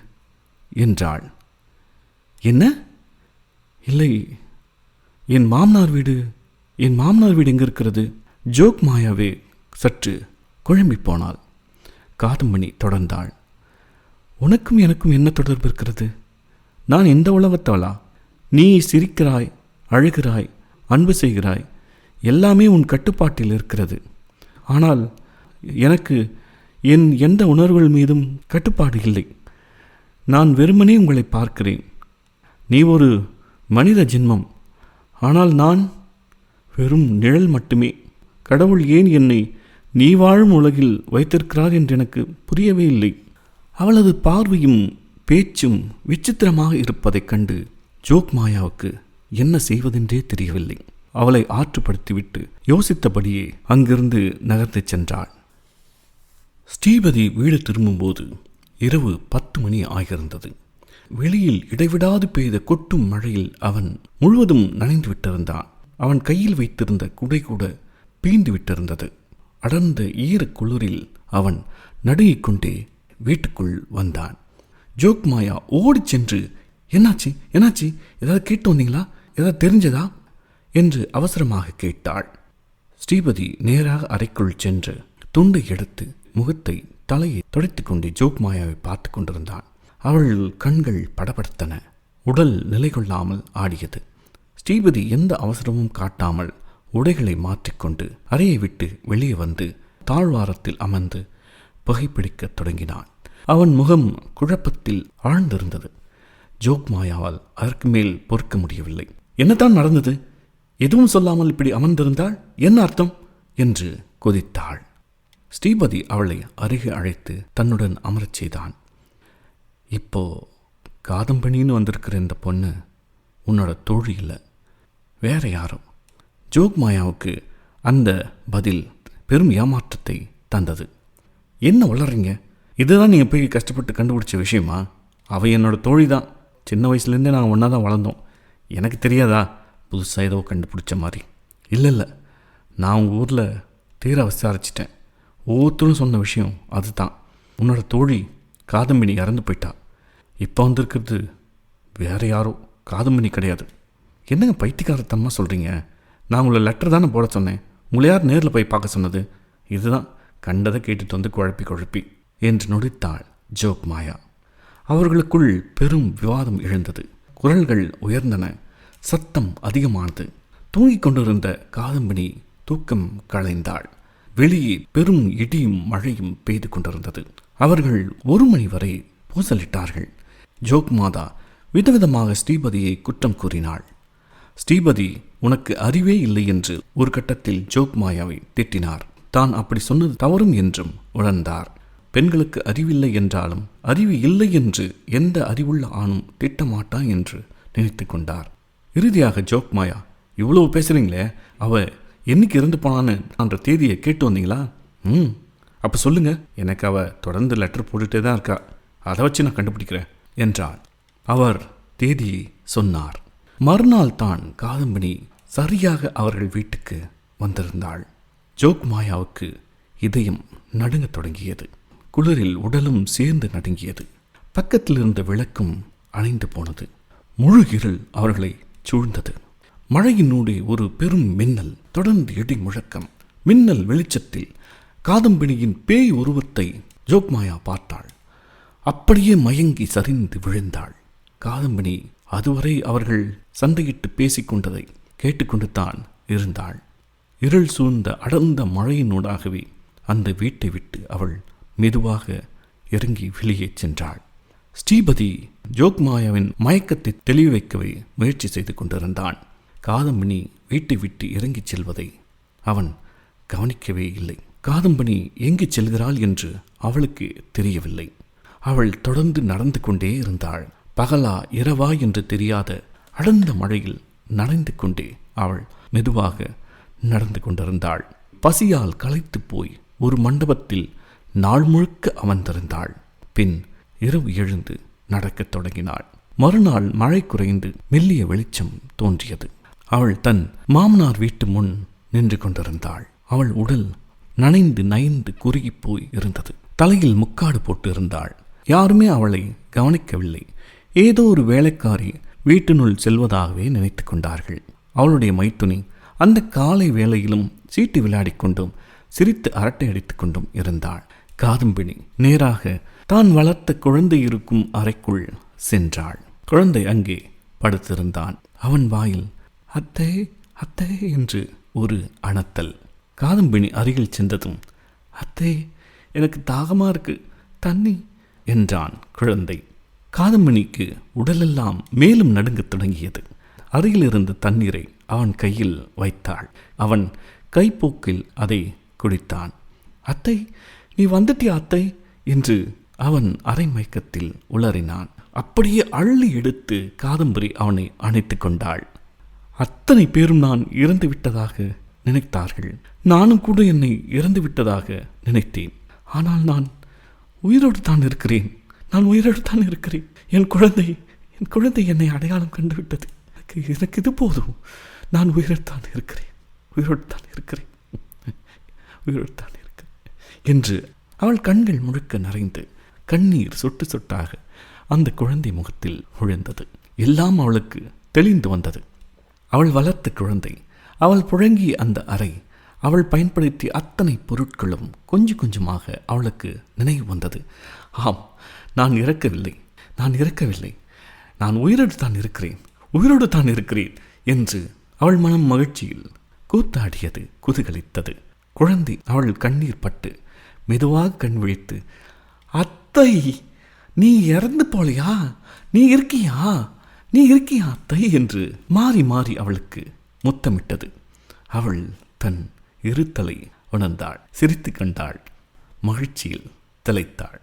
என்றாள். என்ன? இல்லை, என் மாமனார் வீடு எங்கே இருக்கிறது? ஜோக்மாயாவே சற்று குழம்பி போனாள். காதம்பனி தொடர்ந்தாள், உனக்கும் எனக்கும் என்ன தொடர்பு இருக்கிறது? நான் எந்த உலகத்தவளா? நீ சிரிக்கிறாய், அழுகிறாய், அன்பு செய்கிறாய், எல்லாமே உன் கட்டுப்பாட்டில் இருக்கிறது. ஆனால் எனக்கு என் எந்த உணர்வுகள் மீதும் கட்டுப்பாடு இல்லை. நான் வெறுமனே உங்களை பார்க்கிறேன். நீ ஒரு மனித ஜென்மம், ஆனால் நான் வெறும் நிழல் மட்டுமே. கடவுள் ஏன் என்னை நீ வாழும் உலகில் வைத்திருக்கிறார் என்று எனக்கு புரியவே இல்லை. அவளது பார்வையும் பேச்சும் விசித்திரமாக இருப்பதைக் கண்டு ஜோக்மாயாவுக்கு என்ன செய்வதென்றே தெரியவில்லை. அவளை ஆற்றுப்படுத்திவிட்டு யோசித்தபடியே அங்கிருந்து நகர்ந்து சென்றாள். ஸ்ரீபதி வீடு திரும்பும்போது இரவு 10 மணி ஆகியிருந்தது. வெளியில் இடைவிடாது பெய்த கொட்டும் மழையில் அவன் முழுவதும் நனைந்து விட்டிருந்தான். அவன் கையில் வைத்திருந்த குடை கூட பீந்து விட்டிருந்தது. அடர்ந்த ஈர குளிரில் அவன் நடுங்கிக் கொண்டே வீட்டுக்குள் வந்தான். ஜோக்மாயா ஓடி சென்று, என்னாச்சு என்னாச்சு, ஏதாவது கேட்டு வந்தீங்களா, ஏதாவது தெரிஞ்சதா என்று அவசரமாக கேட்டாள். ஸ்ரீபதி நேராக அறைக்குள் சென்று துண்டை எடுத்து முகத்தை தலையை துடைத்து கொண்டு ஜோக்மாயாவை பார்த்து கொண்டிருந்தான். அவள் கண்கள் படபடத்தன, உடல் நிலை கொள்ளாமல் ஆடியது. ஸ்ரீபதி எந்த அவசரமும் காட்டாமல் உடைகளை மாற்றிக்கொண்டு அறையை விட்டு வெளியே வந்து தாழ்வாரத்தில் அமர்ந்து புகைப்பிடிக்கத் தொடங்கினான். அவன் முகம் குழப்பத்தில் ஆழ்ந்திருந்தது. ஜோக்மாயாவால் அதற்கு மேல் பொறுக்க முடியவில்லை. என்னதான் நடந்தது? எதுவும் சொல்லாமல் இப்படி அமர்ந்திருந்தாள், என்ன அர்த்தம் என்று கொதித்தாள். ஸ்ரீபதி அவளை அருகே அழைத்து தன்னுடன் அமரச் செய்தான். இப்போ காதம்பனின்னு வந்திருக்கிற இந்த பொண்ணு உன்னோட தோழி இல்லை, வேற யாரோ. ஜோக்மாயாவுக்கு அந்த பதில் பெரும் ஏமாற்றத்தை தந்தது. என்ன வளர்றீங்க? இதுதான் நீங்கள் போய் கஷ்டப்பட்டு கண்டுபிடிச்ச விஷயமா? அவள் என்னோட தோழி தான். சின்ன வயசுலேருந்தே நாங்கள் ஒன்றா தான் வளர்ந்தோம். எனக்கு தெரியாதா புதுசாக ஏதோ கண்டுபிடிச்ச மாதிரி? இல்லை, நான் உங்கள் ஊரில் தீர விசாரிச்சிட்டேன். ஒவ்வொருத்தரும் சொன்ன விஷயம் அதுதான். உன்னோட தோழி காதம்பினி இறந்து போயிட்டா. இப்போ வந்திருக்கிறது வேற யாரோ, காதம்பினி கிடையாது. என்னங்க பைத்தியக்காரத்தம்மா சொல்கிறீங்க? நான் உங்களை லெட்டர் தானே போட சொன்னேன். உங்களை யார் நேரில் போய் பார்க்க சொன்னது? இதுதான் கண்டதை கேட்டுட்டு வந்து குழப்பி என்று நொடித்தாள் ஜோக்மாயா. அவர்களுக்குள் பெரும் விவாதம் எழுந்தது. குரல்கள் உயர்ந்தன, சத்தம் அதிகமானது. தூங்கிக் கொண்டிருந்த காதம்பினி தூக்கம் களைந்தாள். வெளியே பெரும் இடியும் மழையும் பெய்து கொண்டிருந்தது. அவர்கள் 1 மணி வரை பூசலிட்டார்கள். ஜோக்மாதா விதவிதமாக ஸ்ரீபதியை குற்றம் கூறினாள். ஸ்ரீபதி உனக்கு அறிவே இல்லை என்று ஒரு கட்டத்தில் ஜோக்மாயாவை திட்டினார். தான் அப்படி சொன்னது தவறும் என்றும் உணர்ந்தார். பெண்களுக்கு அறிவில்லை என்றாலும் அறிவு இல்லை என்று எந்த அறிவுள்ள ஆணும் திட்டமாட்டான் என்று நினைத்து கொண்டார். இறுதியாக ஜோக்மாயா, இவ்வளவு பேசுகிறீங்களே, அவ என்னைக்கு இறந்து போனான்னு அந்த தேதியை கேட்டு வந்தீங்களா? அப்போ சொல்லுங்க, எனக்கு அவ தொடர்ந்து லெட்டர் போட்டுகிட்டே தான் இருக்கா, அதை வச்சு நான் கண்டுபிடிக்கிறேன் என்றாள். அவர் தேதியை சொன்னார். மறுநாள் தான் காதம்பினி சரியாக அவர்கள் வீட்டுக்கு வந்திருந்தாள். ஜோக்மாயாவுக்கு இதயம் நடுங்கத் தொடங்கியது. குளிரில் உடலும் சேர்ந்து நடுங்கியது. பக்கத்தில் இருந்த விளக்கும் அணைந்து போனது. முழு இருள் அவர்களை சூழ்ந்தது. மழையினூடே ஒரு பெரும் மின்னல், தொடர்ந்து இடி முழக்கம். மின்னல் வெளிச்சத்தில் காதம்பினியின் பேய் உருவத்தை ஜோக்மாயா பார்த்தாள். அப்படியே மயங்கி சரிந்து விழுந்தாள். காதம்பினி அதுவரை அவர்கள் சண்டையிட்டு பேசிக்கொண்டதை கேட்டுக்கொண்டு தான் இருந்தாள். இருள் சூழ்ந்த அடர்ந்த மழையினூடாகவே அந்த வீட்டை விட்டு அவள் மெதுவாக இறங்கி வெளியே சென்றாள். ஸ்ரீபதி ஜோக்மாயாவின் மயக்கத்தை தெளிவு வைக்கவே முயற்சி செய்து கொண்டிருந்தான். காதம்பினி வீட்டை விட்டு இறங்கிச் செல்வதை அவன் கவனிக்கவே இல்லை. காதம்பினி எங்கு செல்கிறாள் என்று அவளுக்கு தெரியவில்லை. அவள் தொடர்ந்து நடந்து கொண்டே இருந்தாள். பகலா இரவா என்று தெரியாத அடர்ந்த மழையில் நனைந்து கொண்டே அவள் மெதுவாக நடந்து கொண்டிருந்தாள். பசியால் களைத்து போய் ஒரு மண்டபத்தில் நாள் முழுக்க அமர்ந்திருந்தாள். பின் இரவு எழுந்து நடக்கத் தொடங்கினாள். மறுநாள் மழை குறைந்து மெல்லிய வெளிச்சம் தோன்றியது. அவள் தன் மாமனார் வீட்டு முன் நின்று கொண்டிருந்தாள். அவள் உடல் நனைந்து நைந்து குறுகி போய் இருந்தது. தலையில் முக்காடு போட்டு இருந்தாள். யாருமே அவளை கவனிக்கவில்லை. ஏதோ ஒரு வேலைக்காரி வீட்டினுள் செல்வதாகவே நினைத்து கொண்டார்கள். அவளுடைய மைத்துனி அந்த காலை வேளையிலும் சீட்டு விளையாடிக் கொண்டும் சிரித்து அரட்டை அடித்துக் கொண்டும் இருந்தாள். காதம்பினி நேராக தான் வளர்த்த குழந்தை இருக்கும் அறைக்குள் சென்றாள். குழந்தை அங்கே படுத்திருந்தான். அவன் வாயில் அத்தை அத்தை என்று ஒரு அனத்தல். காதம்பினி அருகில் சென்றதும், அத்தை எனக்கு தாகமா இருக்கு, தண்ணி என்றான் குழந்தை. காதம்பினிக்கு உடலெல்லாம் மேலும் நடுங்கத் தொடங்கியது. அருகில் இருந்த தண்ணீரை அவன் கையில் வைத்தாள். அவன் கைப்போக்கில் அதை குடித்தான். அத்தை நீ வந்துட்டியா அத்தை என்று அவன் அரை மயக்கத்தில் உளறினான். அப்படியே அள்ளி எடுத்து காதம்பரி அவனை அணைத்து கொண்டாள். அத்தனை பேரும் நான் இறந்து விட்டதாக நினைத்தார்கள். நானும் கூட என்னை இறந்து விட்டதாக நினைத்தேன். ஆனால் நான் உயிரோடு தான் இருக்கிறேன். நான் உயிரோடு தான் இருக்கிறேன். என் குழந்தை என்னை அடையாளம் கண்டுவிட்டது. எனக்கு இது போதும். நான் உயிரோடு தான் இருக்கிறேன் என்று அவள் கண்கள் முழுக்க நிறைந்து கண்ணீர் சொட்டு சொட்டாக அந்த குழந்தை முகத்தில் விழுந்தது. எல்லாம் அவளுக்கு தெளிந்து வந்தது. அவள் வளர்த்த குழந்தை, அவள் புழங்கிய அந்த அறை, அவள் பயன்படுத்திய அத்தனை பொருட்களும் கொஞ்சம் கொஞ்சமாக அவளுக்கு நினைவு வந்தது. ஆம், நான் இறக்கவில்லை, நான் உயிரோடு தான் இருக்கிறேன் என்று அவள் மனம் மகிழ்ச்சியில் கூத்தாடியது, குதூகலித்தது. குழந்தை அவள் கண்ணீர் பட்டு மெதுவாக கண் விழித்து, அத்தை நீ இறந்து போலையா, நீ இருக்கியா அத்தை என்று மாறி மாறி அவளுக்கு முத்தமிட்டது. அவள் தன் இருத்தலை உணர்ந்தாள், சிரித்து கண்டாள், மகிழ்ச்சியில் திளைத்தாள்.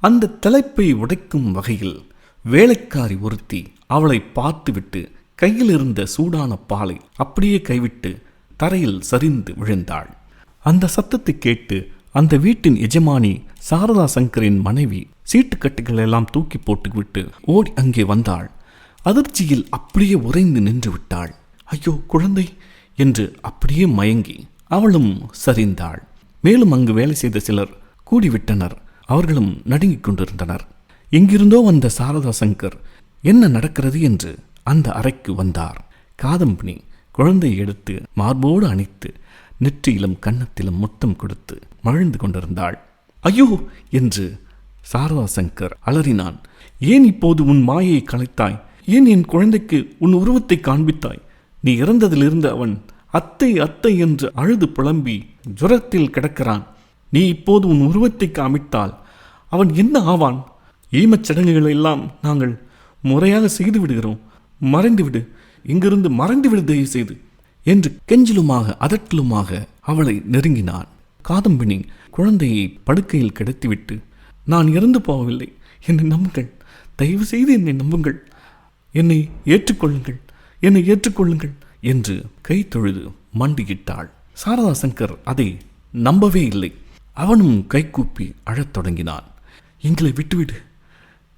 அந்த திளைப்பை உடைக்கும் வகையில் வேலைக்காரி ஒருத்தி அவளை பார்த்துவிட்டு கையில் இருந்த சூடான பாலை அப்படியே கைவிட்டு தரையில் சரிந்து விழுந்தாள். அந்த சத்தத்தை கேட்டு அந்த வீட்டின் எஜமானி சாரதா சங்கரின் மனைவி சீட்டுக்கட்டுகள் எல்லாம் தூக்கி போட்டுவிட்டு ஓடி அங்கே வந்தாள். அதிர்ச்சியில் அப்படியே உறைந்து நின்று விட்டாள். ஐயோ குழந்தை என்று அப்படியே மயங்கி அவளும் சரிந்தாள். மேலும் அங்கு வேலை செய்த சிலர் கூடிவிட்டனர். அவர்களும் நடுங்கிக் கொண்டிருந்தனர். எங்கிருந்தோ வந்த சாரதா சங்கர் என்ன நடக்கிறது என்று அந்த அறைக்கு வந்தார். காதம்பினி குழந்தையை எடுத்து மார்போடு அணைத்து நெற்றியிலும் கன்னத்திலும் முத்தம் கொடுத்து மகிழ்ந்து கொண்டிருந்தாள். ஐயோ என்று சாரதா சங்கர் அலறினான். ஏன் இப்போது உன் மாயையை கலைத்தாய்? ஏன் என் குழந்தைக்கு உன் உருவத்தை காண்பித்தாய்? நீ இறந்ததிலிருந்து அவன் அத்தை அத்தை என்று அழுது புலம்பி ஜுரத்தில் கிடக்கிறான். நீ இப்போது உன் உருவத்தை காமித்தால் அவன் என்ன ஆவான்? ஈமச் சடங்குகளை எல்லாம் நாங்கள் முறையாக செய்து விடுகிறோம். மறைந்துவிடு, இங்கிருந்து மறைந்துவிடு தயவு செய்து என்று கெஞ்சிலுமாக அதட்டலுமாக அவளை நெருங்கினான். காதம்பினி குழந்தையை படுக்கையில் கிடத்திவிட்டு, நான் இறந்து போகவில்லை, என்னை நம்புங்கள், தயவு செய்து என்னை நம்புங்கள், என்னை ஏற்றுக்கொள்ளுங்கள் என்று கை தொழுது மண்டியிட்டாள். சாரதா சங்கர் அதை நம்பவே இல்லை. அவனும் கைகூப்பி அழத் தொடங்கினான். எங்களை விட்டுவிடு,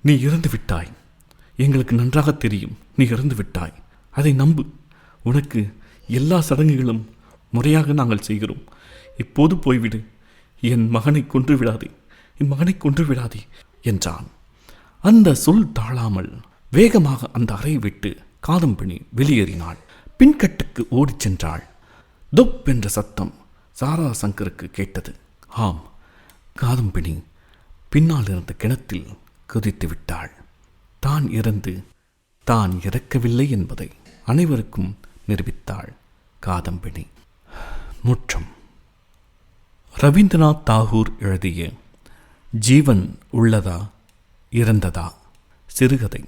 நீ இறந்து விட்டாய். எங்களுக்கு நன்றாக தெரியும், நீ இறந்து விட்டாய். அதை நம்பு. உனக்கு எல்லா சடங்குகளும் முறையாக நாங்கள் செய்கிறோம். இப்போது போய்விடு. என் மகனை கொன்று விடாதே என்றான். அந்த சொல் தாழாமல் வேகமாக அந்த அறையை விட்டு காதம்பினி வெளியேறினாள். பின்கட்டுக்கு ஓடிச் சென்றாள். துப் என்ற சத்தம் சாரா சங்கருக்கு கேட்டது. ஆம், காதம்பினி பின்னால் இருந்த கிணத்தில் குதித்து விட்டாள். தான் இறந்து தான் இறக்கவில்லை என்பதை அனைவருக்கும் நிரூபித்தாள் காதம்பினி. முற்றம். ரவீந்திரநாத் தாகூர் எழுதிய ஜீவன் உள்ளதா இறந்ததா சிறுகதை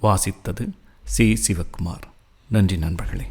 வாசித்தது சி. சிவகுமார். நன்றி நண்பர்களே.